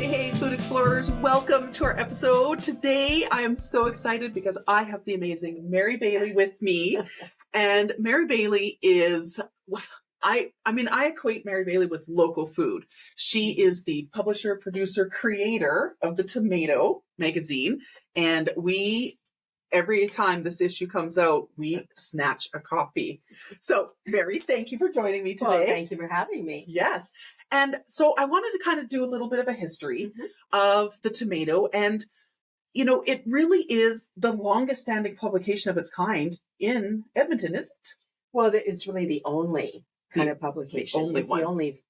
Hey, food explorers, welcome to our episode. Today, I am so excited because I have the amazing Mary Bailey with me. And Mary Bailey is, I equate Mary Bailey with local food. She is the publisher, producer, creator of the Tomato magazine. And every time this issue comes out, we snatch a copy. So, Mary, thank you for joining me today. Well, thank you for having me. Yes. And so I wanted to kind of do a little bit of a history of the Tomato. And, you know, it really is the longest standing publication of its kind in Edmonton, isn't it? Well, it's really the only kind of publication. It's the only,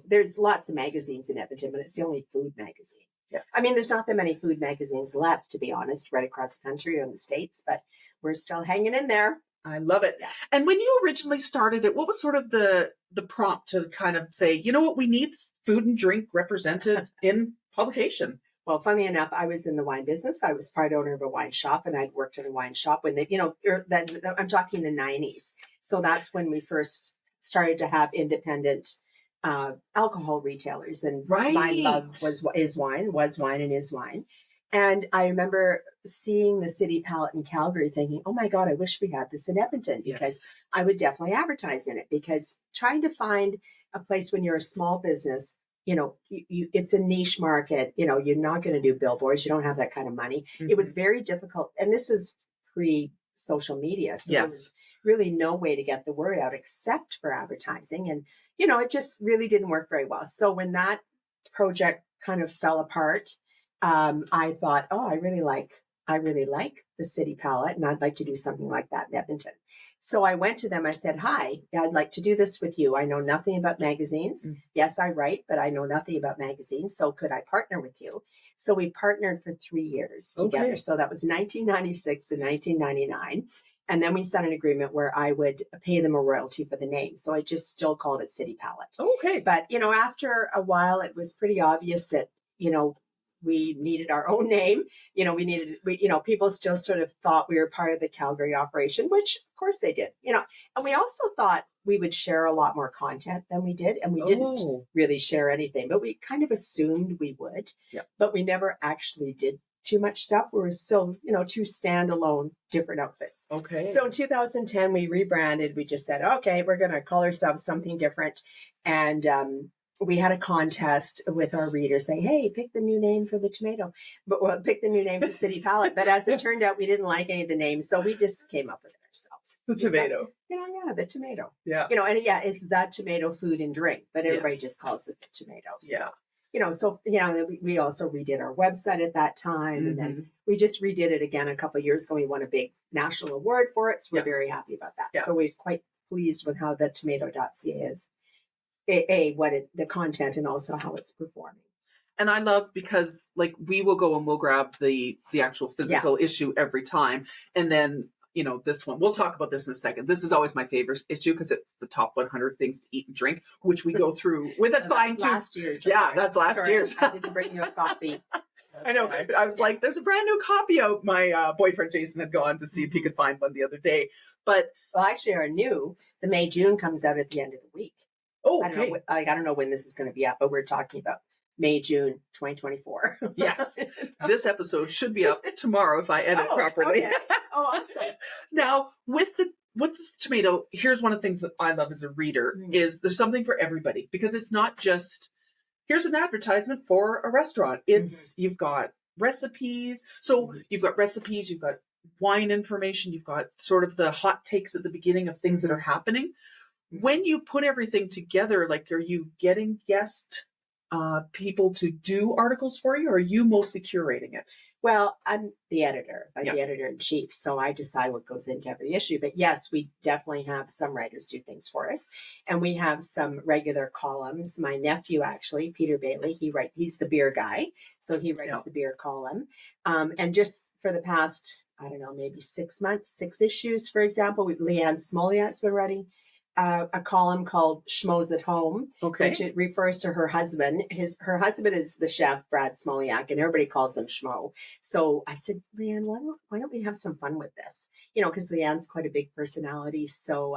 there's lots of magazines in Edmonton, but it's the only food magazine. Yes. I mean, there's not that many food magazines left, to be honest, right across the country or in the States, but we're still hanging in there. I love it. Yeah. And when you originally started it, what was sort of the prompt to kind of say, you know what, we need food and drink represented in publication? Well, funnily enough, I was in the wine business. I was part owner of a wine shop, and I'd worked in a wine shop when I'm talking the 90s. So that's when we first started to have independent alcohol retailers, and my love was wine. And I remember seeing the city palette in Calgary thinking, oh my God, I wish we had this in Edmonton, because I would definitely advertise in it, because trying to find a place when you're a small business, it's a niche market, you're not going to do billboards. You don't have that kind of money. Mm-hmm. It was very difficult. And this is pre-social media. So there was really no way to get the word out except for advertising. And, it just really didn't work very well. So when that project kind of fell apart, I thought, I really like the city palette, and I'd like to do something like that in Edmonton. So I went to them. I said, hi, I'd like to do this with you. I know nothing about magazines. Mm-hmm. Yes, I write, but I know nothing about magazines. So could I partner with you? So we partnered for 3 years together. Okay. So that was 1996 to 1999. And then we signed an agreement where I would pay them a royalty for the name. So I just still called it City Palette. Okay. But, after a while, it was pretty obvious that, we needed our own name. People still sort of thought we were part of the Calgary operation, which of course they did, and we also thought we would share a lot more content than we did. And we didn't really share anything, but we kind of assumed we would, but we never actually did too much stuff. We were still, two standalone different outfits. Okay. So in 2010, we rebranded. We just said, okay, we're going to call ourselves something different. And, we had a contest with our readers saying, hey, pick the new name for the Tomato, pick the new name for City Palette. But as it turned out, we didn't like any of the names. So we just came up with it ourselves. The Tomato. The Tomato. Yeah. It's the Tomato food and drink, but everybody just calls it the Tomato. Yeah. We also redid our website at that time. Mm-hmm. And then we just redid it again a couple of years ago. We won a big national award for it. So we're very happy about that. Yeah. So we're quite pleased with how the tomato.ca is. The content and also how it's performing. And I love, because we will go and we'll grab the actual physical issue every time. And then, this one, we'll talk about this in a second. This is always my favorite issue because it's the top 100 things to eat and drink, which we go through with a fine tooth. Last year's. Yeah, that's last year's. I didn't bring you a copy. I know. I was like, there's a brand new copy out. My boyfriend Jason had gone to see if he could find one the other day. But actually, the May-June comes out at the end of the week. Oh, okay. I don't know when this is going to be up, but we're talking about May, June, 2024. Yes. This episode should be up tomorrow if I edit properly. Okay. Oh, awesome. Now, with the Tomato, here's one of the things that I love as a reader is there's something for everybody, because it's not just, here's an advertisement for a restaurant. It's, you've got recipes. So you've got recipes, you've got wine information, you've got sort of the hot takes at the beginning of things that are happening. When you put everything together, are you getting guest people to do articles for you, or are you mostly curating it? Well, I'm the editor, the editor-in-chief, so I decide what goes into every issue. But yes, we definitely have some writers do things for us. And we have some regular columns. My nephew, actually, Peter Bailey, he's the beer guy, so he writes the beer column. And just for the past, maybe 6 months, 6 issues, for example, Leanne Smoliak's been writing a column called Schmo's at Home, Okay. which it refers to her husband. Her husband is the chef, Brad Smoliak, and everybody calls him Schmo. So I said, Leanne, why don't we have some fun with this? Because Leanne's quite a big personality. So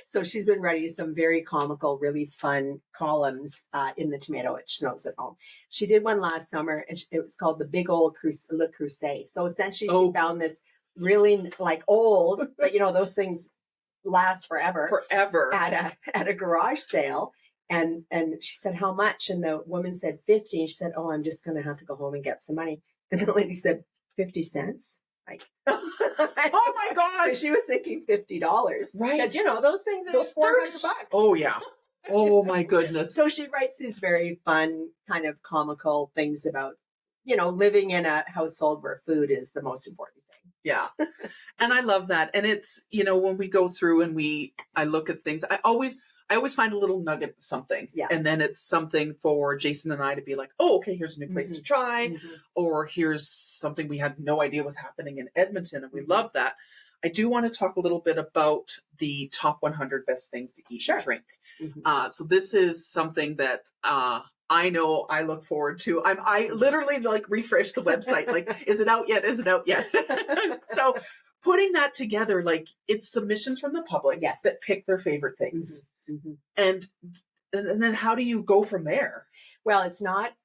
so she's been writing some very comical, really fun columns in the Tomato at Schmo's at Home. She did one last summer, and it was called The Big Old Le Creuset. So essentially, she found this really like old, but those things last forever at a garage sale, and she said, how much? And the woman said 50, and she said, oh, I'm just gonna have to go home and get some money. And the lady said 50 cents, like oh my gosh, she was thinking $50, right? Because those things are those $400. Oh yeah. Oh my goodness. So she writes these very fun kind of comical things about living in a household where food is the most important thing. Yeah. And I love that. And it's, when we go through and I look at things, I always find a little nugget of something. Yeah. And then it's something for Jason and I to be like, oh, okay, here's a new place to try. Mm-hmm. Or here's something we had no idea was happening in Edmonton. And we love that. I do want to talk a little bit about the top 100 best things to eat and drink. Mm-hmm. So this is something that, I know I look forward to. I literally refresh the website. Like, is it out yet? Is it out yet? So putting that together, it's submissions from the public that pick their favorite things. Mm-hmm. And then how do you go from there? Well, it's not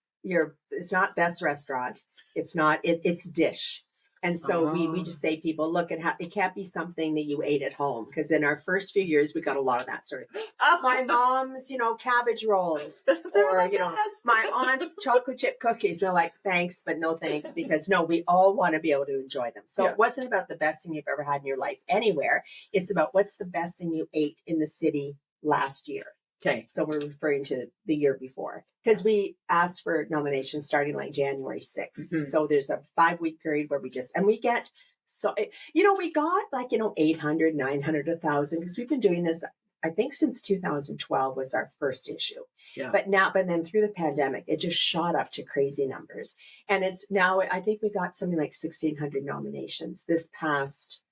best restaurant. It's dish. And so we just say, people, look at how it can't be something that you ate at home, because in our first few years we got a lot of that sort of my mom's cabbage rolls, or my aunt's chocolate chip cookies. We're like, thanks, but no thanks, because we all want to be able to enjoy them. So it wasn't about the best thing you've ever had in your life anywhere. It's about what's the best thing you ate in the city last year. Okay. So we're referring to the year before, because we asked for nominations starting January 6th. Mm-hmm. So there's a 5-week period where we get, we got 800, 900, 1,000, because we've been doing this, I think, since 2012 was our first issue. Yeah. But then through the pandemic, it just shot up to crazy numbers. And it's now, I think we got something like 1,600 nominations this past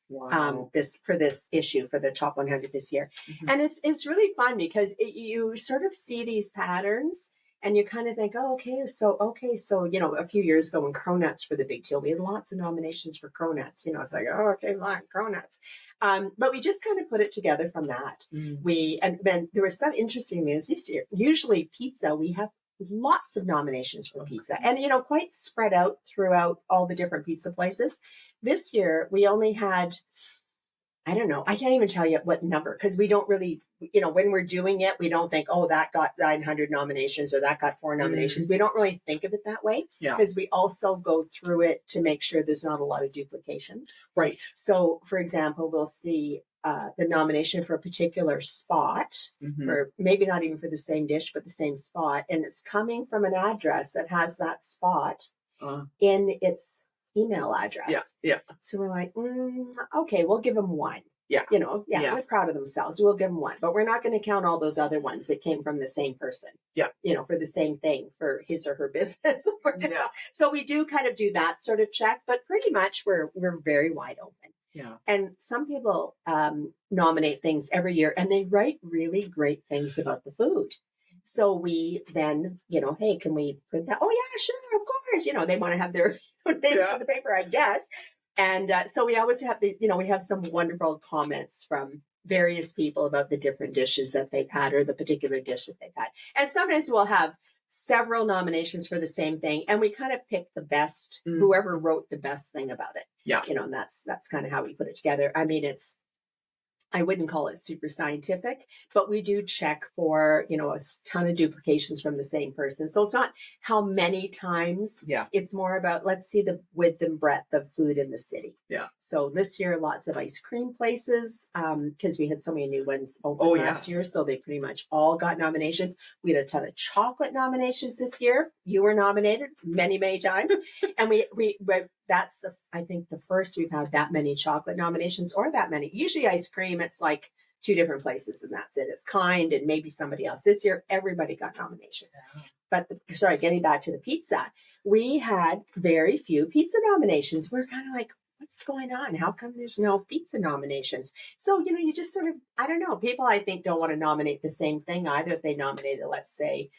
this issue for the top 100 this year. Mm-hmm. And it's really fun, because you sort of see these patterns, and you kind of think, oh, okay, so a few years ago when Cronuts were the big deal, we had lots of nominations for Cronuts. It's like, oh, okay, Cronuts. But we just kind of put it together from that. Mm. And then there were some interesting things this year. Usually pizza, we have lots of nominations for pizza, and quite spread out throughout all the different pizza places. This year we only had, I don't know, I can't even tell you what number, because we don't really, when we're doing it, we don't think, oh, that got 900 nominations or that got 4 nominations. Mm-hmm. We don't really think of it that way, because we also go through it to make sure there's not a lot of duplications. Right. So, for example, we'll see the nomination for a particular spot, for maybe not even for the same dish, but the same spot. And it's coming from an address that has that spot in its email address. Yeah. So we're like, okay, we'll give them 1. Yeah. They're proud of themselves. We'll give them 1, but we're not going to count all those other ones that came from the same person. Yeah. For the same thing, for his or her business. Yeah. So we do kind of do that sort of check, but pretty much we're very wide open. Yeah. And some people nominate things every year, and they write really great things about the food. So we then, hey, can we print that? Oh yeah, sure, of course. They want to have their names on the paper, I guess. And so we always have we have some wonderful comments from various people about the different dishes that they've had, or the particular dish that they've had. And sometimes we'll have several nominations for the same thing, and we kind of pick the best, whoever wrote the best thing about it. Yeah. And that's kind of how we put it together. I mean, I wouldn't call it super scientific, but we do check for, a ton of duplications from the same person. So it's not how many times. Yeah. It's more about, let's see the width and breadth of food in the city. Yeah. So this year, lots of ice cream places, because we had so many new ones open last year. So they pretty much all got nominations. We had a ton of chocolate nominations this year. You were nominated many, many times. And that's I think the first we've had that many chocolate nominations, or that many. Usually ice cream, it's like 2 different places, and that's it. It's Kind and maybe somebody else. This year, everybody got nominations. Yeah. But getting back to the pizza, we had very few pizza nominations. We're kind of like, what's going on? How come there's no pizza nominations? So, you just sort of, I don't know. People, I think, don't want to nominate the same thing either. If they nominated, let's say,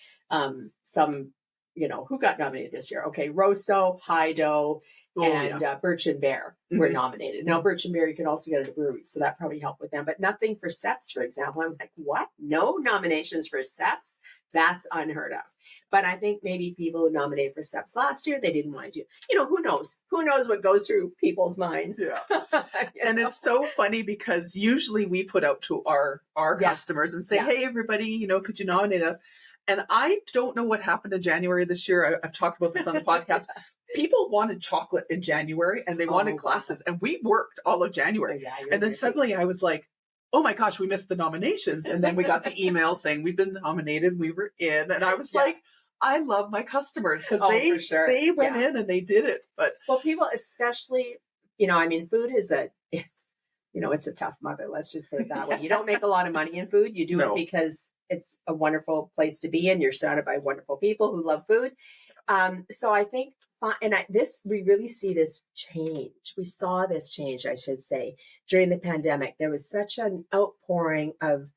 some, who got nominated this year? Okay, Rosso, Hido, and Birch and Bear were nominated. Now, Birch and Bear, you can also get at a brewery, so that probably helped with them, but nothing for Seps, for example. I'm like, what? No nominations for Seps? That's unheard of. But I think maybe people who nominated for Seps last year, they didn't want to do. Who knows? Who knows what goes through people's minds? Yeah. And it's so funny because usually we put out to our customers and say, hey, everybody, could you nominate us? And I don't know what happened in January this year. I've talked about this on the podcast. People wanted chocolate in January and they wanted classes. And we worked all of January. And then suddenly I was like, oh my gosh, we missed the nominations. And then we got the email saying we've been nominated. We were in. And I was like, I love my customers because they went in and they did it. But people especially, food is it's a tough mother. Let's just put it that way. You don't make a lot of money in food. You do it because it's a wonderful place to be in. You're surrounded by wonderful people who love food. So I think, we really see this change. We saw this change, I should say, during the pandemic. There was such an outpouring of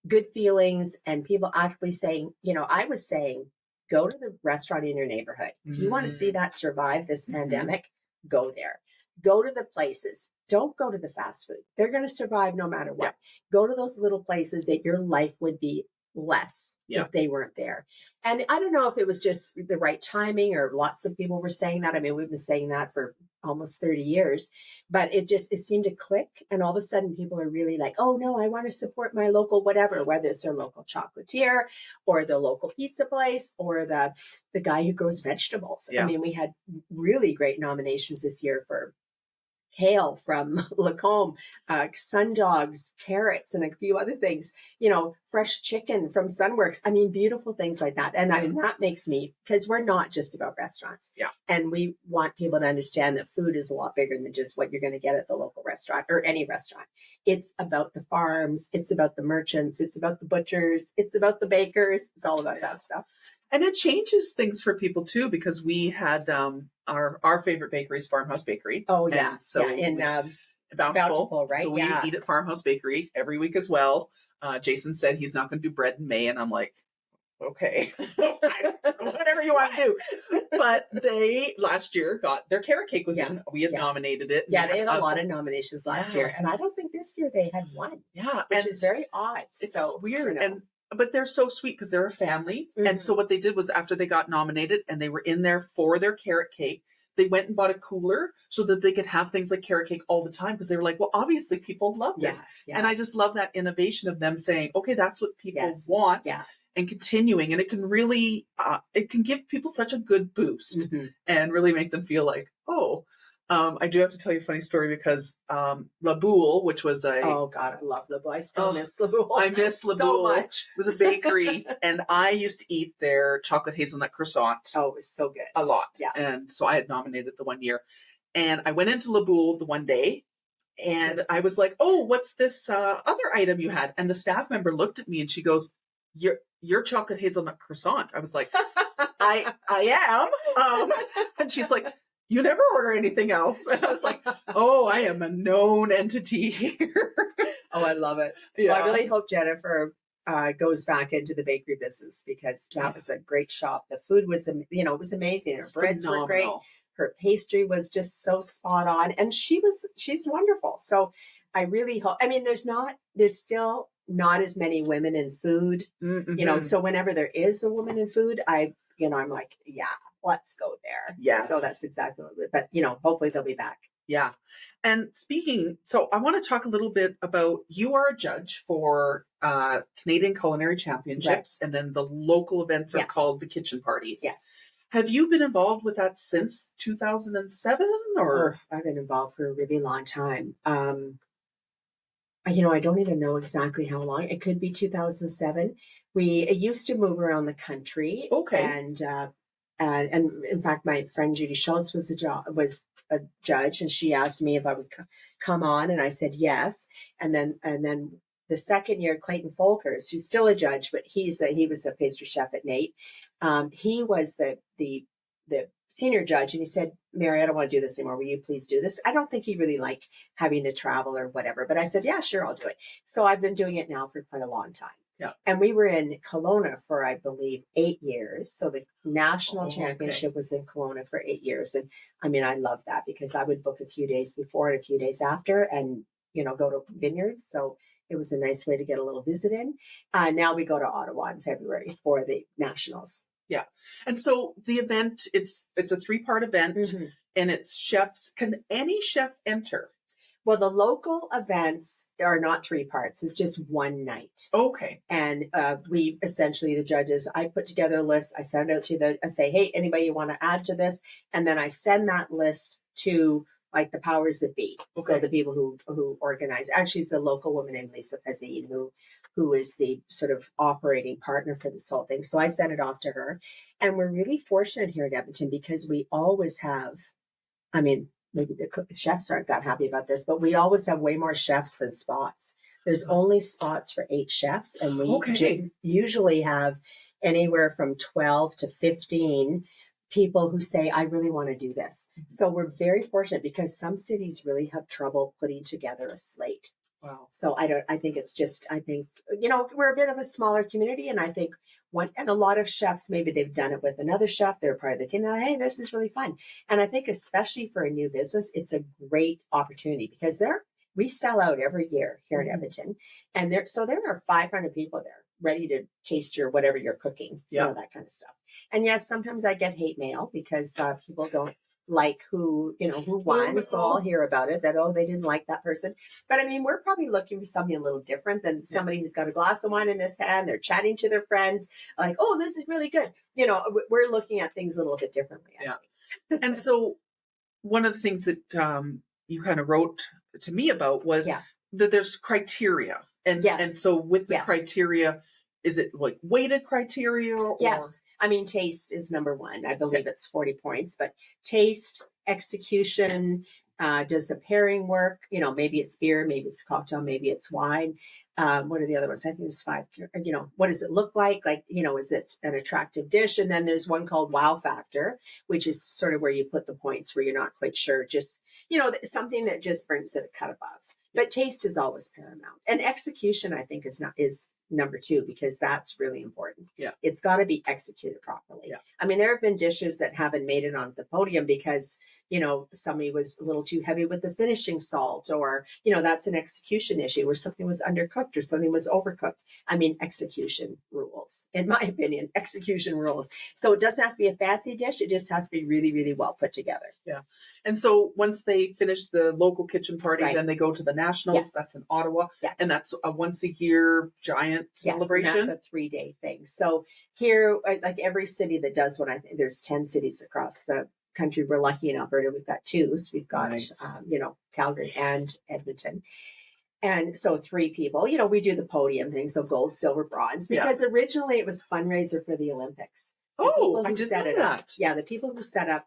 good feelings and people actually saying, I was saying, go to the restaurant in your neighborhood. If you want to see that survive this pandemic, go there. Go to the places. Don't go to the fast food. They're going to survive no matter what. Go to those little places that your life would be less if they weren't there. And I don't know if it was just the right timing or lots of people were saying that. I mean, we've been saying that for almost 30 years, but it seemed to click. And all of a sudden people are really like, oh no, I want to support my local, whatever, whether it's their local chocolatier or the local pizza place or the guy who grows vegetables. I mean, we had really great nominations this year for kale from Lacombe, sundogs, carrots, and a few other things, fresh chicken from Sunworks. I mean, beautiful things like that. And that makes me, because we're not just about restaurants. Yeah. And we want people to understand that food is a lot bigger than just what you're going to get at the local restaurant or any restaurant. It's about the farms. It's about the merchants. It's about the butchers. It's about the bakers. It's all about that stuff. And it changes things for people too, because we had our favorite bakery is Farmhouse Bakery. Oh yeah, and so in Bountiful, right? So we eat at Farmhouse Bakery every week as well. Jason said he's not going to do bread in May, and I'm like, okay, whatever you want to do. But they last year got their carrot cake was in. We had nominated it. Yeah, they had a lot of nominations last year, and I don't think this year they had one. Yeah, which is very odd. It's so weird But they're so sweet because they're a family. And so what they did was after they got nominated and they were in there for their carrot cake, they went and bought a cooler so that they could have things like carrot cake all the time because they were like, well, obviously people love this. And I just love that innovation of them saying, okay, that's what people want and continuing. And it can really, it can give people such a good boost and really make them feel like, oh, I do have to tell you a funny story because La Boule, which was oh God, I love La Boule. I still miss La Boule. I miss La Boule. So much. It was a bakery, and I used to eat their chocolate hazelnut croissant. Oh, it was so good. A lot. Yeah. And so I had nominated the one year. And I went into La Boule the one day, and I was like, oh, what's this other item you had? And the staff member looked at me, and she goes, your chocolate hazelnut croissant. I was like, I am. And she's like, you never order anything else. And I was like, oh, I am a known entity here. Oh, I love it. Yeah. Well, I really hope Jennifer goes back into the bakery business because that was a great shop. The food was, it was amazing. Her breads were great. Her pastry was just so spot on. And she's wonderful. So I really hope, there's still not as many women in food, so whenever there is a woman in food, I'm like, yeah. Let's go there. Yes. So that's exactly what it, but hopefully they'll be back. Yeah. And so I want to talk a little bit about, you are a judge for Canadian Culinary Championships, and then the local events are called the kitchen parties. Yes. Have you been involved with that since 2007 or? I've been involved for a really long time. I don't even know exactly how long. It could be 2007. We used to move around the country. Okay. And in fact, my friend Judy Schultz was a judge, and she asked me if I would come on, and I said yes. And then the second year, Clayton Folkers, who's still a judge, but he was a pastry chef at Nate. He was the senior judge, and he said, Mary, I don't want to do this anymore. Will you please do this? I don't think he really liked having to travel or whatever, but I said, yeah, sure, I'll do it. So I've been doing it now for quite a long time. Yeah. And we were in Kelowna for, I believe, 8 years. So the national championship was in Kelowna for 8 years. And I mean, I love that because I would book a few days before and a few days after and, go to vineyards. So it was a nice way to get a little visit in. Now we go to Ottawa in February for the nationals. Yeah. And so the event, it's a 3-part event, and it's chefs. Can any chef enter? Well, the local events are not 3 parts. It's just one night. Okay. And we essentially, the judges, I put together a list. I send it out to I say, hey, anybody you want to add to this? And then I send that list to like the powers that be. Okay. So the people who organize. Actually, it's a local woman named Lisa Pezine who is the sort of operating partner for this whole thing. So I sent it off to her. And we're really fortunate here at Edmonton because we always have, I mean, maybe the chefs aren't that happy about this, but we always have way more chefs than spots. There's only spots for 8 chefs, and we usually have anywhere from 12 to 15 people who say, I really want to do this. So we're very fortunate because some cities really have trouble putting together a slate. Wow. So I think we're a bit of a smaller community, and I think and a lot of chefs, maybe they've done it with another chef, they're part of the team. Now, hey, this is really fun. And I think especially for a new business, it's a great opportunity because we sell out every year here in Edmonton. And there are 500 people there ready to taste whatever you're cooking, that kind of stuff. And yes, sometimes I get hate mail because people don't like who won. So I'll hear about it that, they didn't like that person. But I mean, we're probably looking for something a little different than somebody who's got a glass of wine in his hand. They're chatting to their friends like, oh, this is really good. We're looking at things a little bit differently. And so one of the things that you kind of wrote to me about was that there's criteria. And so with the criteria, is it like weighted criteria? Or? Yes. I mean, taste is number 1. I believe it's 40 points, but taste, execution, does the pairing work? Maybe it's beer, maybe it's cocktail, maybe it's wine. What are the other ones? I think there's 5. What does it look like? Like, is it an attractive dish? And then there's one called wow factor, which is sort of where you put the points where you're not quite sure. Just, something that just brings it a cut above. But taste is always paramount. And execution, I think, is number 2, because that's really important. Yeah. It's got to be executed properly. Yeah. I mean, there have been dishes that haven't made it on the podium because, somebody was a little too heavy with the finishing salt, or, that's an execution issue where something was undercooked or something was overcooked. I mean, execution rules, in my opinion, execution rules. So it doesn't have to be a fancy dish. It just has to be really, really well put together. Yeah. And so once they finish the local kitchen party, then they go to the nationals. Yes. That's in Ottawa. Yeah. And that's a once a year giant celebration. Yes, that's a 3-day thing. So here, like every city that does one, I think there's 10 cities across the country. We're lucky in Alberta. We've got 2. So we've got, Calgary and Edmonton. And so 3 people, we do the podium thing. So gold, silver, bronze, because originally it was a fundraiser for the Olympics. I didn't know that. Yeah. The people who set up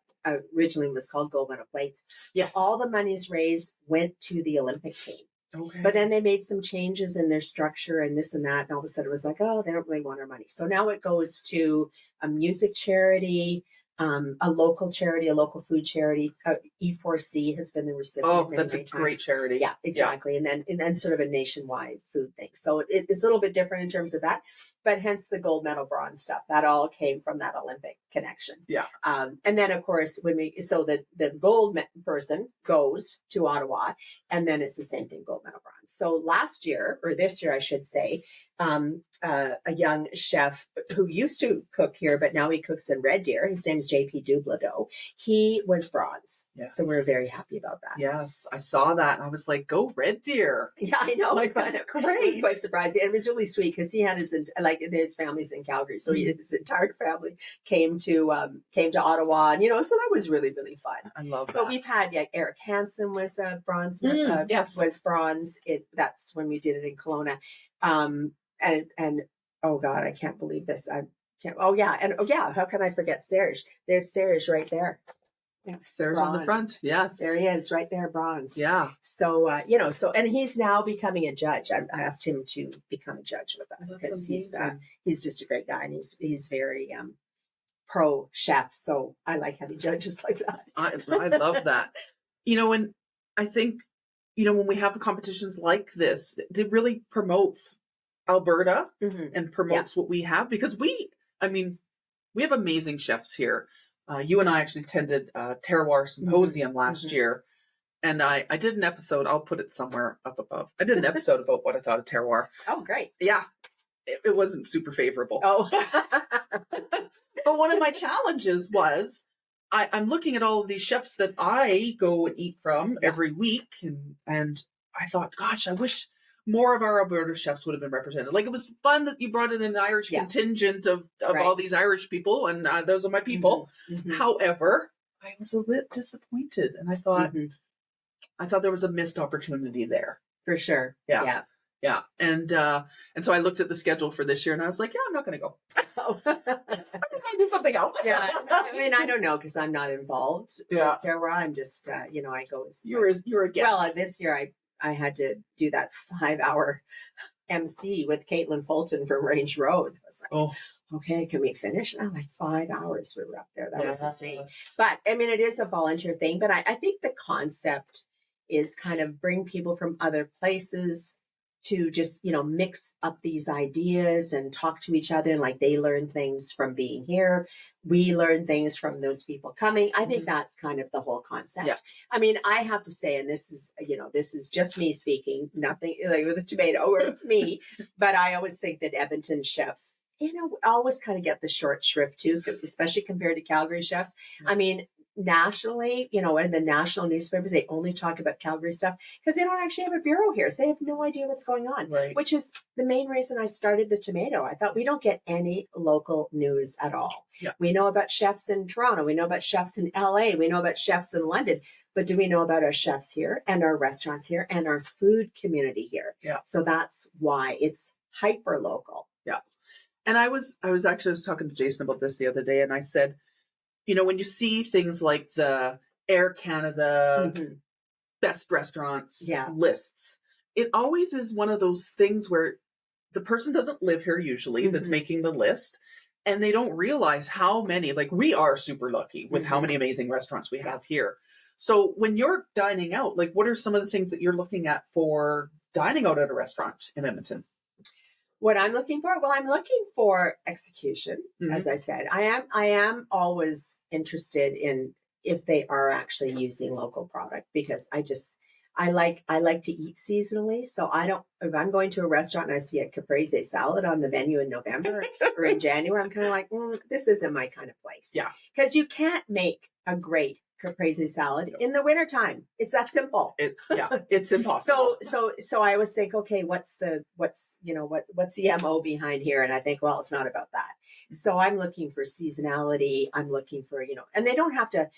originally was called Gold Medal Plates. Yes. All the monies raised went to the Olympic team. Okay. But then they made some changes in their structure and this and that. And all of a sudden it was like, they don't really want our money. So now it goes to a music charity, a local charity, a local food charity. E4C has been the recipient. Oh, that's a great charity. Yeah, exactly. Yeah. And then sort of a nationwide food thing. So it's a little bit different in terms of that, but hence the gold medal, bronze stuff. That all came from that Olympic connection. Yeah. And then of course, the gold person goes to Ottawa, and then it's the same thing, gold medal, bronze. So this year, I should say, a young chef who used to cook here, but now he cooks in Red Deer. His name's JP Dubladeau. He was bronze. Yes. So we're very happy about that. Yes. I saw that and I was like, go Red Deer. Yeah, I know. That's great. It was quite surprising. And it was really sweet because he had his family's in Calgary. So his entire family came to Ottawa, and, so that was really, really fun. I love that. But we've had, Eric Hansen was a bronze, was bronze. That's when we did it in Kelowna. And oh God, I can't believe this. How can I forget Serge? There's Serge right there. Yeah, Serge bronze. On the front. Yes. There he is, right there, bronze. Yeah. So, and he's now becoming a judge. I asked him to become a judge with us because he's just a great guy, and he's very pro chefs. So I like having judges like that. I love that. And I think, when we have competitions like this, it really promotes Alberta and promotes what we have, because we have amazing chefs here. You and I actually attended Terroir Symposium last year. And I did an episode, I'll put it somewhere up above. I did an episode about what I thought of terroir. Oh, great. Yeah. It wasn't super favorable. Oh. But one of my challenges was I'm looking at all of these chefs that I go and eat from every week. And I thought, gosh, I wish more of our Alberta chefs would have been represented. Like, it was fun that you brought in an Irish contingent of all these Irish people. And those are my people. However, I was a bit disappointed. And I thought, there was a missed opportunity there. For sure. Yeah. And so I looked at the schedule for this year and I was like, I'm not going to go. I think I do something else. Yeah. I don't know, because I'm not involved with Terroir. I'm just, I go. You're a guest. Well, this year I had to do that 5-hour MC with Caitlin Fulton from Range Road. I was like, okay, can we finish? And I'm like, 5 hours we were up there. That was insane. But it is a volunteer thing. But I think the concept is kind of bring people from other places to just, mix up these ideas and talk to each other. And like, they learn things from being here. We learn things from those people coming. I think that's kind of the whole concept. Yeah. I have to say, and this is just me speaking, nothing like with a tomato or me, but I always think that Edmonton chefs, always kind of get the short shrift too, especially compared to Calgary chefs. Nationally, in the national newspapers, they only talk about Calgary stuff because they don't actually have a bureau here. So they have no idea what's going on, which is the main reason I started the Tomato. I thought we don't get any local news at all. Yeah. We know about chefs in Toronto. We know about chefs in LA. We know about chefs in London. But do we know about our chefs here and our restaurants here and our food community here? Yeah. So that's why it's hyper local. Yeah. And I was talking to Jason about this the other day, and I said, when you see things like the Air Canada best restaurants lists, it always is one of those things where the person doesn't live here usually that's making the list, and they don't realize how many, like, we are super lucky with how many amazing restaurants we have here. So when you're dining out, like, what are some of the things that you're looking at for dining out at a restaurant in Edmonton? What I'm looking for? Well, I'm looking for execution, as I said. I am always interested in if they are actually using local product, because I like to eat seasonally. So if I'm going to a restaurant and I see a caprese salad on the menu in November or in January, I'm kind of like, this isn't my kind of place. Yeah. Because you can't make a great caprese salad in the wintertime. It's that simple. It's impossible. So I always think, okay, what's the MO behind here? And I think, well, it's not about that. So I'm looking for seasonality. I'm looking for, and they don't have to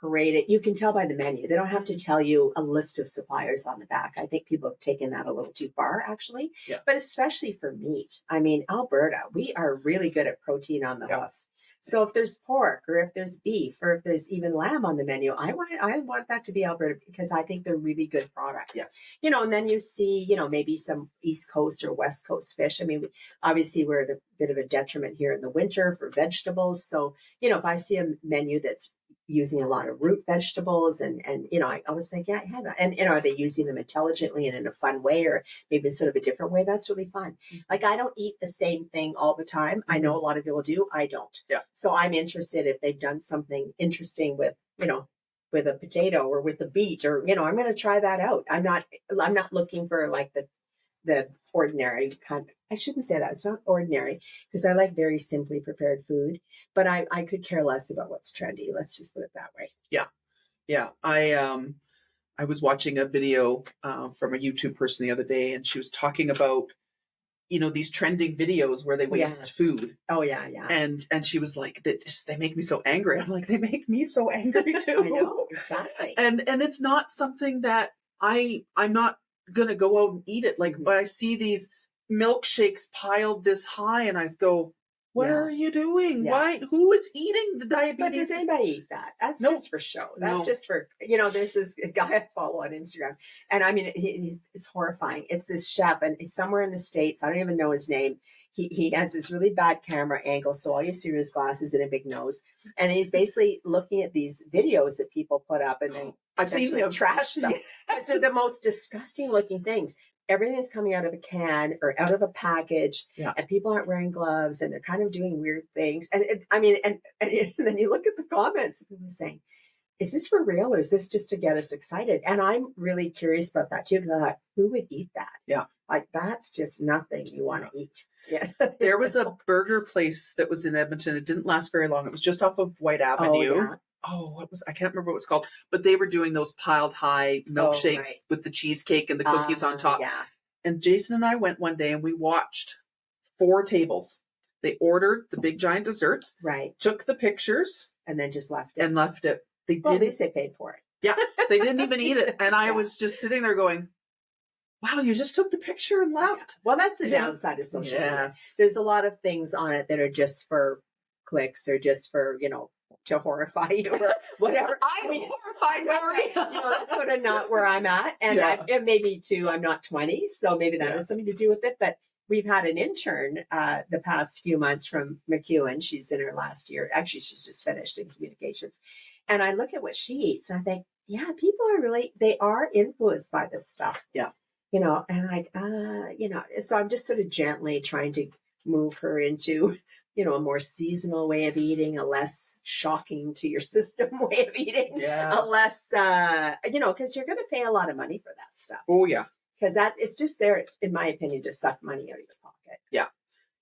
parade it. You can tell by the menu. They don't have to tell you a list of suppliers on the back. I think people have taken that a little too far, actually. Yeah. But especially for meat. Alberta, we are really good at protein on the hoof. So if there's pork or if there's beef or if there's even lamb on the menu, I want that to be Alberta, because I think they're really good products. Yes. And then you see, maybe some East Coast or West Coast fish. Obviously we're at a bit of a detriment here in the winter for vegetables. So, if I see a menu that's using a lot of root vegetables and I always think, I have that. And are they using them intelligently and in a fun way, or maybe in sort of a different way? That's really fun. Like, I don't eat the same thing all the time. I know a lot of people do. I don't. Yeah. So I'm interested if they've done something interesting with a potato or with a beet, or, I'm going to try that out. I'm not looking for like the ordinary kind. I shouldn't say that. It's not ordinary, because I like very simply prepared food, but I could care less about what's trendy. Let's just put it that way. Yeah. Yeah. I was watching a video from a YouTube person the other day, and she was talking about, these trending videos where they waste food. Oh yeah. Yeah. And she was like, they make me so angry. I'm like, they make me so angry too. I know, exactly. And it's not something that I'm not going to go out and eat it. Like, but I see these milkshakes piled this high and I go, What Yeah. are you doing? Yeah. Why? Who is eating the But diabetes? does anybody eat that? That's No. just for show. That's No. just for, this is a guy I follow on Instagram. And I mean, it's horrifying. It's this chef, and he's somewhere in the States. I don't even know his name. He has this really bad camera angle. So all you see are his glasses and a big nose. And he's basically looking at these videos that people put up, and then I've seen them. trash them. Yes. It's the most disgusting looking things. Everything's coming out of a can or out of a package, and people aren't wearing gloves, and they're kind of doing weird things. And and then you look at the comments, and people saying, "Is this for real, or is this just to get us excited?" And I'm really curious about that too. Because I thought, who would eat that? Yeah, like that's just nothing you want to eat. Yeah, there was a burger place that was in Edmonton. It didn't last very long. It was just off of White Avenue. What was, I can't remember what it's called, but they were doing those piled high milkshakes with the cheesecake and the cookies on top. Yeah. And Jason and I went one day and we watched 4 tables. They ordered the big giant desserts, took the pictures, and then just left it. They didn't. At least they paid for it. Yeah, they didn't even eat it. And I was just sitting there going, wow, you just took the picture and left. Well, that's the downside of social media. There's a lot of things on it that are just for clicks or just for, to horrify you or whatever. I'm horrified. That's sort of not where I'm at. And and maybe too, I'm not 20, so maybe that has something to do with it. But we've had an intern the past few months from McEwen. She's in her last year. Actually, she's just finished in communications. And I look at what she eats and I think, people are they are influenced by this stuff. Yeah. And like, so I'm just sort of gently trying to move her into a more seasonal way of eating, a less shocking to your system way of eating, a less, because you're going to pay a lot of money for that stuff. Oh, yeah. Because it's just there, in my opinion, to suck money out of your pocket. Yeah.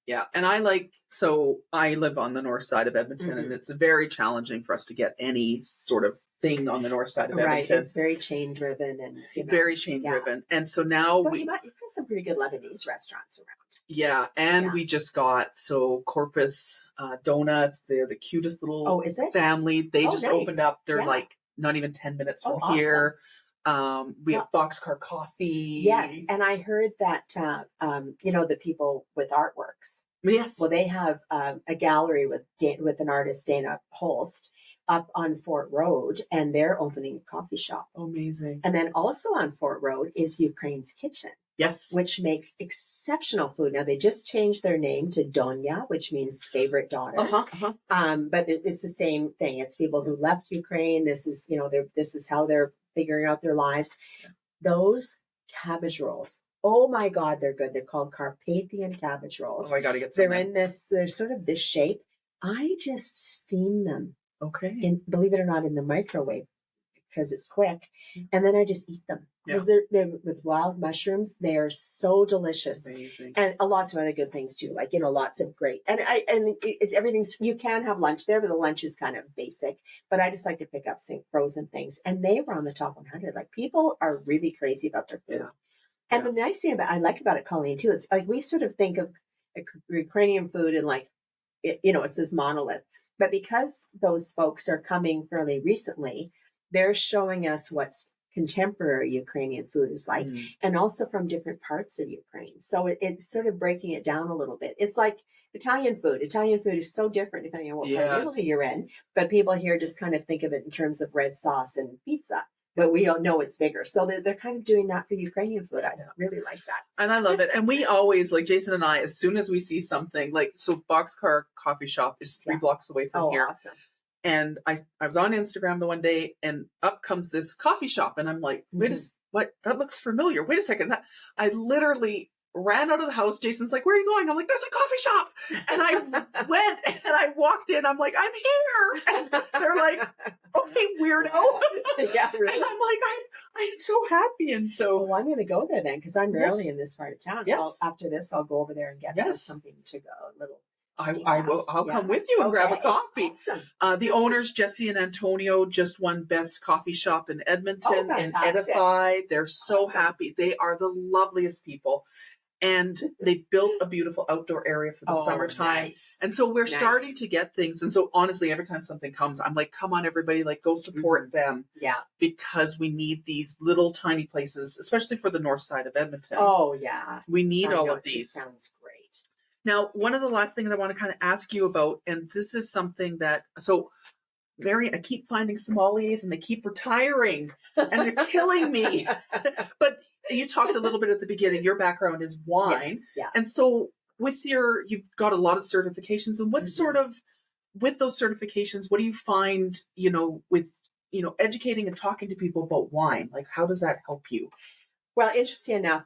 Yeah. And I live on the north side of Edmonton, and it's very challenging for us to get any sort of thing on the north side of Edmonton. Right. It's very chain driven and very chain driven. And so now you've got some pretty good Lebanese restaurants around. Yeah. And we just got Corpus Donuts. They're the cutest little family. They just opened up. They're like not even 10 minutes from here. We have Boxcar Coffee. Yes. And I heard that, the people with artworks. Yes. Well, they have a gallery with an artist, Dana Holst, up on Fort Road, and they're opening a coffee shop. Amazing. And then also on Fort Road is Ukraine's Kitchen. Yes. Which makes exceptional food. Now, they just changed their name to Donya, which means favorite daughter. But it's the same thing. It's people who left Ukraine. This is, this is how they're figuring out their lives. Yeah. Those cabbage rolls. Oh my God, they're good. They're called Carpathian cabbage rolls. Oh, I got to get some. They're sort of this shape. I just steam them. Okay. Believe it or not, in the microwave because it's quick. And then I just eat them. Because they're with wild mushrooms. They are so delicious. Amazing. And lots of other good things too. Like, lots of great. And everything's, you can have lunch there, but the lunch is kind of basic. But I just like to pick up some frozen things. And they were on the top 100. Like, people are really crazy about their food. Yeah. And the nice thing I like about it, Colleen, too, it's like we sort of think of Ukrainian food and it's this monolith. But because those folks are coming fairly recently, they're showing us what's contemporary Ukrainian food is like, and also from different parts of Ukraine. So it's sort of breaking it down a little bit. It's like Italian food. Italian food is so different depending on what part of Italy you're in. But people here just kind of think of it in terms of red sauce and pizza. But we don't know it's bigger. So they're kind of doing that for Ukrainian food. I really like that. And I love it. And we always, like Jason and I, as soon as we see something, Boxcar Coffee Shop is 3 blocks away from here. Awesome. And I was on Instagram the one day and up comes this coffee shop. And I'm like, what? That looks familiar. Wait a second. I literally ran out of the house. Jason's like, where are you going? I'm like, there's a coffee shop. And I went and I walked in. I'm like, I'm here. And they're like, okay, weirdo. Yeah, really. And I'm like, I'm so happy. And so I'm going to go there then because I'm rarely in this part of town. Yes. So after this, I'll go over there and get something to go. A little. I'll come with you and grab a coffee. Awesome. The owners, Jesse and Antonio, just won Best Coffee Shop in Edmonton and Edify. They're so happy. They are the loveliest people. And they built a beautiful outdoor area for the summertime. Nice. And so we're starting to get things. And so honestly, every time something comes, I'm like, come on, everybody, go support them. Yeah. Because we need these little tiny places, especially for the north side of Edmonton. Oh, yeah. We need all of these. Sounds great. Now, one of the last things I want to kind of ask you about, and this is something that, so Mary, I keep finding sommeliers and they keep retiring and they're killing me. But you talked a little bit at the beginning, your background is wine. Yes, yeah. And so you've got a lot of certifications, and what sort of, with those certifications, what do you find, with, educating and talking to people about wine? Like, how does that help you? Well, interesting enough,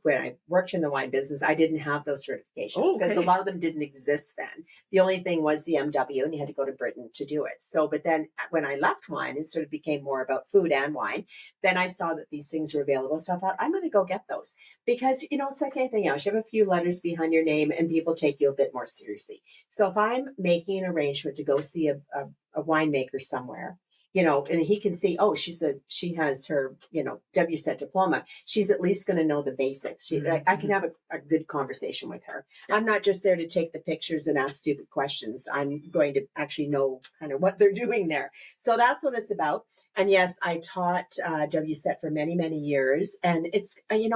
when I worked in the wine business, I didn't have those certifications because a lot of them didn't exist then. The only thing was the MW, and you had to go to Britain to do it. So, but then when I left wine, it sort of became more about food and wine. Then I saw that these things were available. So I thought, I'm going to go get those because, it's like anything else. You have a few letters behind your name and people take you a bit more seriously. So if I'm making an arrangement to go see a winemaker somewhere, and he can see, oh, she has her, WSET diploma. She's at least going to know the basics. I can have a good conversation with her. I'm not just there to take the pictures and ask stupid questions. I'm going to actually know kind of what they're doing there. So that's what it's about. And yes, I taught WSET for many, many years, and it's, and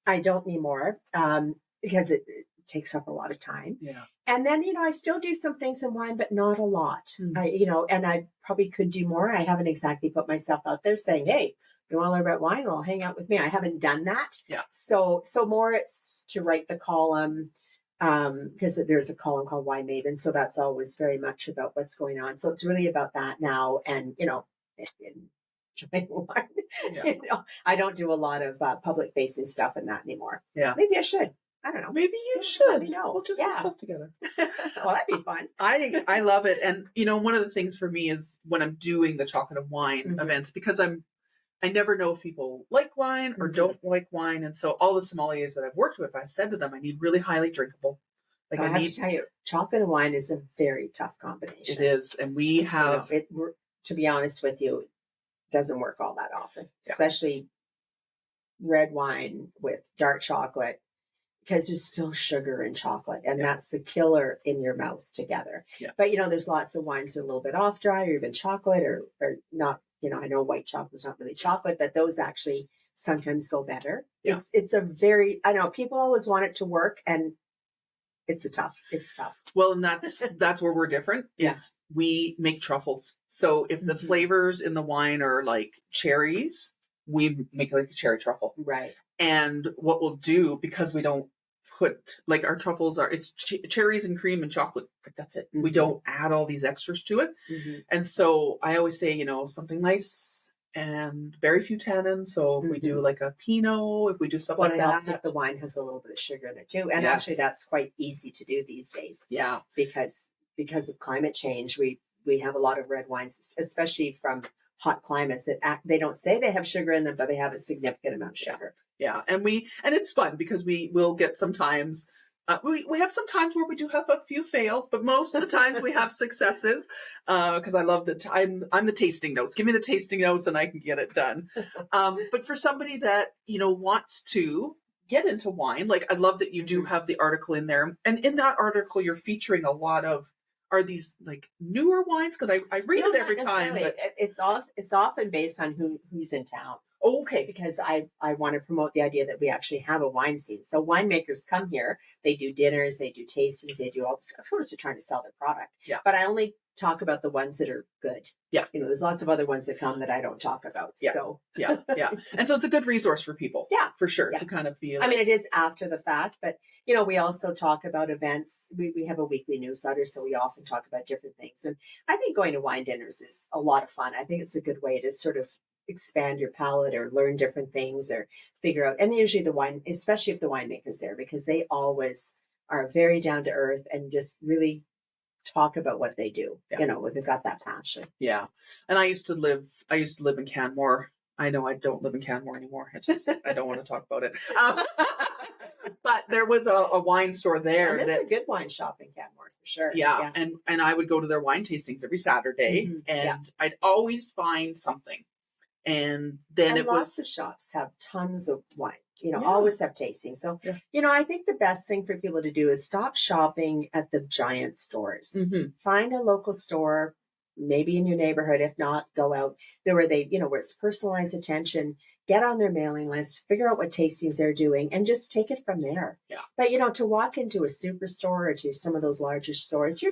I don't anymore because it takes up a lot of time. Yeah. And then, I still do some things in wine, but not a lot. And I probably could do more. I haven't exactly put myself out there saying, hey, you want to learn about wine? Well, hang out with me. I haven't done that. Yeah. So more it's to write the column, because there's a column called Wine Maven. So that's always very much about what's going on. So it's really about that now. And, enjoying wine. Yeah. I don't do a lot of public facing stuff in that anymore. Yeah. Maybe I should. I don't know. Maybe you should. Let me know. We'll just do stuff together. Well, that'd be fun. I love it. And, one of the things for me is when I'm doing the chocolate and wine events, because I never know if people like wine or don't like wine. And so all the sommeliers that I've worked with, I said to them, I need really highly drinkable. Like I have to tell you, chocolate and wine is a very tough combination. It is. And we have, to be honest with you, it doesn't work all that often, especially red wine with dark chocolate. Because there's still sugar in chocolate, and that's the killer in your mouth together. Yeah. But, there's lots of wines that are a little bit off dry, or even chocolate, or not, I know white chocolate's not really chocolate, but those actually sometimes go better. Yeah. It's a very, I know people always want it to work, and it's tough. Well, and that's where we're different is we make truffles. So if the flavors in the wine are like cherries, we make like a cherry truffle. Right. And what we'll do, because we don't put, like, our truffles it's cherries and cream and chocolate. Like, that's it. We don't add all these extras to it. And so I always say, something nice and very few tannins. So if we do like a Pinot, if we do stuff like that. If the wine has a little bit of sugar in it too. And actually that's quite easy to do these days. Yeah. Because of climate change, we have a lot of red wines, especially from hot climates that they don't say they have sugar in them, but they have a significant amount of sugar. Yeah. And it's fun because we will get sometimes, we have some times where we do have a few fails, but most of the times we have successes, because I love I'm the tasting notes. Give me the tasting notes and I can get it done. But for somebody that, wants to get into wine, like, I love that you do have the article in there. And in that article, you're featuring a lot of, are these like newer wines? Because I read it every time. But it's often based on who's in town. Oh, okay. Because I want to promote the idea that we actually have a wine scene. So winemakers come here, they do dinners, they do tastings, they do all this. Of course, they're trying to sell their product. Yeah. But I only talk about the ones that are good. Yeah. There's lots of other ones that come that I don't talk about. Yeah. So yeah. And so it's a good resource for people. Yeah. For sure. Yeah. To kind of feel. I mean, it is after the fact, but we also talk about events. We have a weekly newsletter, so we often talk about different things. And I think going to wine dinners is a lot of fun. I think it's a good way to sort of expand your palate or learn different things or figure out. And usually the wine, especially if the winemaker's there, because they always are very down to earth and just really talk about what they do. Yeah. They've got that passion. Yeah. And I used to live in Canmore. I know I don't live in Canmore anymore. I don't want to talk about it. But there was a wine store there. And that's a good wine shop in Canmore for sure. Yeah. And I would go to their wine tastings every Saturday, and I'd always find something. And then lots of shops have tons of wine, always have tasting. So, I think the best thing for people to do is stop shopping at the giant stores. Find a local store, maybe in your neighborhood. If not, go out there where where it's personalized attention. get on their mailing list, figure out what tastings they're doing, and just take it from there. Yeah. But, to walk into a superstore or to some of those larger stores,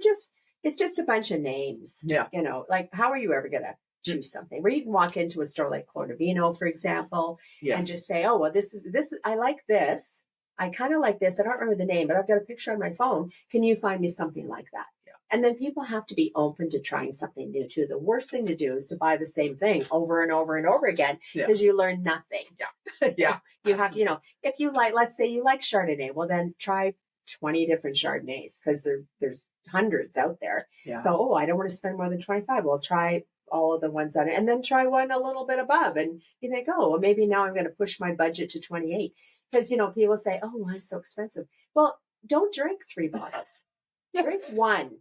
it's just a bunch of names. Yeah. Like, how are you ever going to choose something? Where you can walk into a store like Vino, for example, and just say, oh, well, this is, I like this. I kind of like this. I don't remember the name, but I've got a picture on my phone. Can you find me something like that? Yeah. And then people have to be open to trying something new too. The worst thing to do is to buy the same thing over and over and over again because you learn nothing. Yeah. Yeah. You have to, if you like, let's say you like Chardonnay, well then try 20 different Chardonnays because there's hundreds out there. Yeah. So, I don't want to spend more than 25. Well, try all of the ones on it and then try one a little bit above. And you think, oh, well, maybe now I'm going to push my budget to 28 because, people say, oh, wine's so expensive. Well, don't drink 3 bottles. Drink one.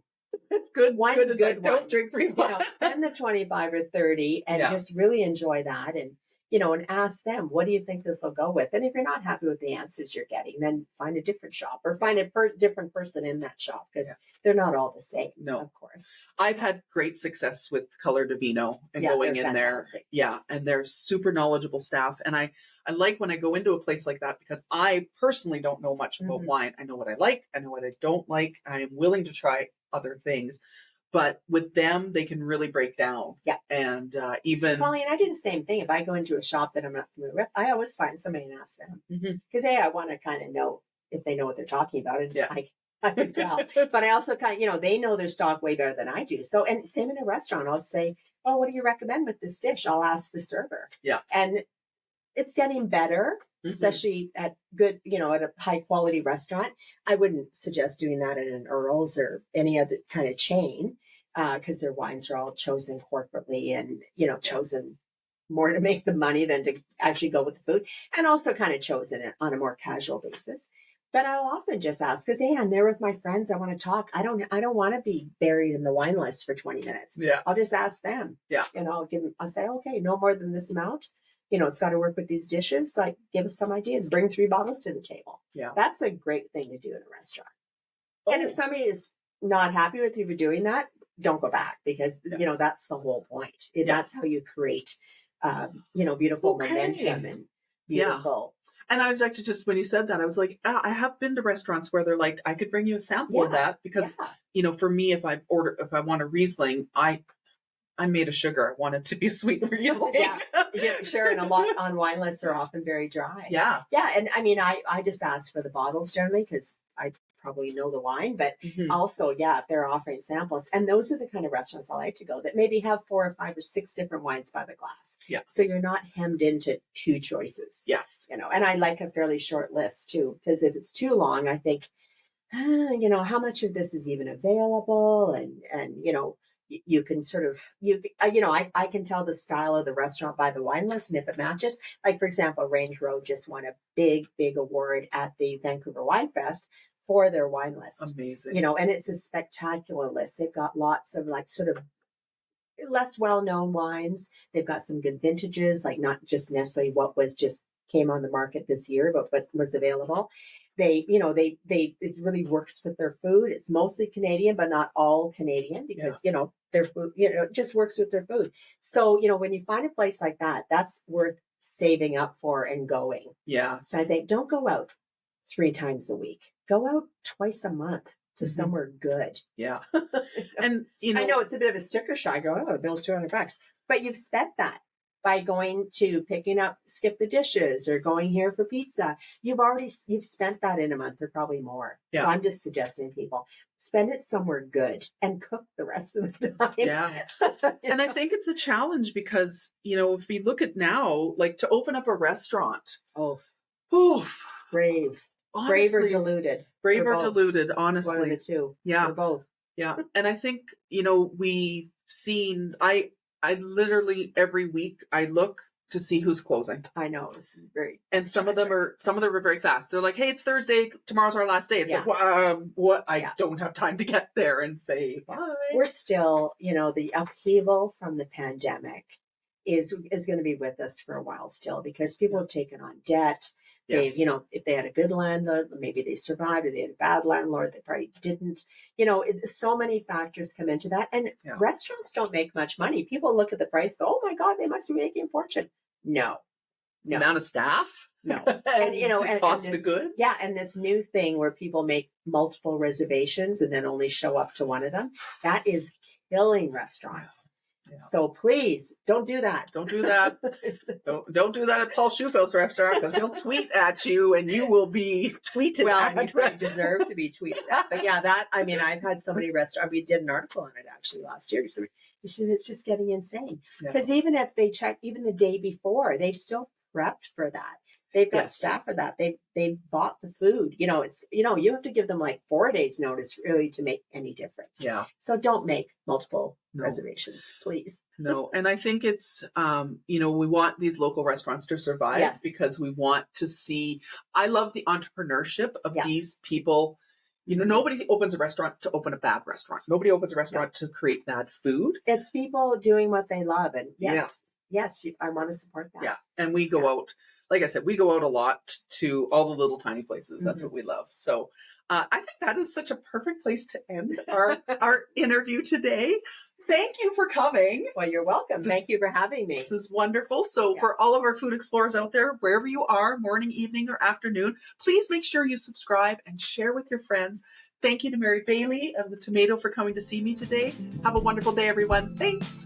Good one. Don't drink 3 bottles. Spend the 25 or 30 and just really enjoy that. And, and ask them, what do you think this will go with? And if you're not happy with the answers you're getting, then find a different shop or find a different person in that shop because they're not all the same. No, of course. I've had great success with Color de Vino and going in fantastic. There. Yeah. And they're super knowledgeable staff. And I like when I go into a place like that because I personally don't know much about wine. I know what I like. I know what I don't like. I am willing to try other things. But with them, they can really break down. Yeah. And even... Colleen, I do the same thing. If I go into a shop that I'm not familiar with, I always find somebody and ask them. Because, I want to kind of know if they know what they're talking about. And I can tell. But I also kind of, they know their stock way better than I do. So, and same in a restaurant. I'll say, oh, what do you recommend with this dish? I'll ask the server. Yeah. And it's getting better. Especially at good, at a high quality restaurant. I wouldn't suggest doing that at an Earl's or any other kind of chain because their wines are all chosen corporately and, chosen more to make the money than to actually go with the food and also kind of chosen on a more casual basis. But I'll often just ask because, hey, I'm there with my friends. I want to talk. I don't want to be buried in the wine list for 20 minutes. Yeah. I'll just ask them. Yeah. I'll say, okay, no more than this amount. It's got to work with these dishes. Like, give us some ideas. Bring 3 bottles to the table. Yeah. That's a great thing to do in a restaurant. Oh. And if somebody is not happy with you for doing that, don't go back because, that's the whole point. That's how you create, beautiful momentum and beautiful. Yeah. And I was actually just, when you said that, I was like, I have been to restaurants where they're like, I could bring you a sample of that because, for me, if I want a Riesling, I made a sugar. I want it to be a sweet Riesling. Sure. And a lot on wine lists are often very dry. Yeah. Yeah. And I mean, I just ask for the bottles generally because I probably know the wine, but also, if they're offering samples. And those are the kind of restaurants I like to go that maybe have 4 or 5 or 6 different wines by the glass. Yeah. So you're not hemmed into 2 choices. Yes. And I like a fairly short list too, because if it's too long, I think, how much of this is even available? And you can sort of, I can tell the style of the restaurant by the wine list. And if it matches, like, for example, Range Road just won a big, big award at the Vancouver Wine Fest for their wine list. Amazing. And it's a spectacular list. They've got lots of like sort of less well-known wines. They've got some good vintages, like not just necessarily what was just came on the market this year, but what was available. They, it really works with their food. It's mostly Canadian, but not all Canadian because, their food, it just works with their food. So, when you find a place like that, that's worth saving up for and going. Yeah. So I think don't go out 3 times a week. Go out twice a month to somewhere good. Yeah. And, I know it's a bit of a sticker shock going, oh, the bill's $200, but you've spent that. By going to picking up, skip the dishes or going here for pizza, you've spent that in a month or probably more. Yeah. So I'm just suggesting people spend it somewhere good and cook the rest of the time. Yeah. And I think it's a challenge because, if we look at now, like to open up a restaurant. Brave. Honestly, brave or deluded. Brave or deluded, honestly. One of the two. Yeah. Or both. Yeah. And I think, we've seen, I literally every week I look to see who's closing. I know it's very, and some of them are very fast. They're like, hey, it's Thursday. Tomorrow's our last day. It's like, what? I don't have time to get there and say bye. We're still, the upheaval from the pandemic is going to be with us for a while still because people have taken on debt. Yes. They, if they had a good landlord, maybe they survived, or they had a bad landlord, they probably didn't. So many factors come into that. And restaurants don't make much money. People look at the price, go, oh my God, they must be making a fortune. No, The amount of staff. No. And, and cost this, of goods. Yeah. And this new thing where people make multiple reservations and then only show up to one of them, that is killing restaurants. Yeah. So please don't do that. Don't do that. don't do that at Paul Schufeld's restaurant, because he'll tweet at you and you will be tweeted at. I deserve to be tweeted at. But yeah, I've had so many restaurants. We did an article on it actually last year. So it's just getting insane. Because even if they check, even the day before, they've still prepped for that. They've got staff for that. They've bought the food. You have to give them like 4 days notice really to make any difference. Yeah. So don't make multiple reservations, please. No. And I think it's, we want these local restaurants to survive because we want to see, I love the entrepreneurship of these people. Nobody opens a restaurant to open a bad restaurant. Nobody opens a restaurant to create bad food. It's people doing what they love. And yes, I want to support that. Yeah. And we go out, like I said, we go out a lot to all the little tiny places. That's what we love. So I think that is such a perfect place to end our interview today. Thank you for coming. Well, you're welcome. Thank you for having me. This is wonderful. So for all of our food explorers out there, wherever you are, morning, evening, or afternoon, please make sure you subscribe and share with your friends. Thank you to Mary Bailey of the Tomato for coming to see me today. Have a wonderful day, everyone. Thanks.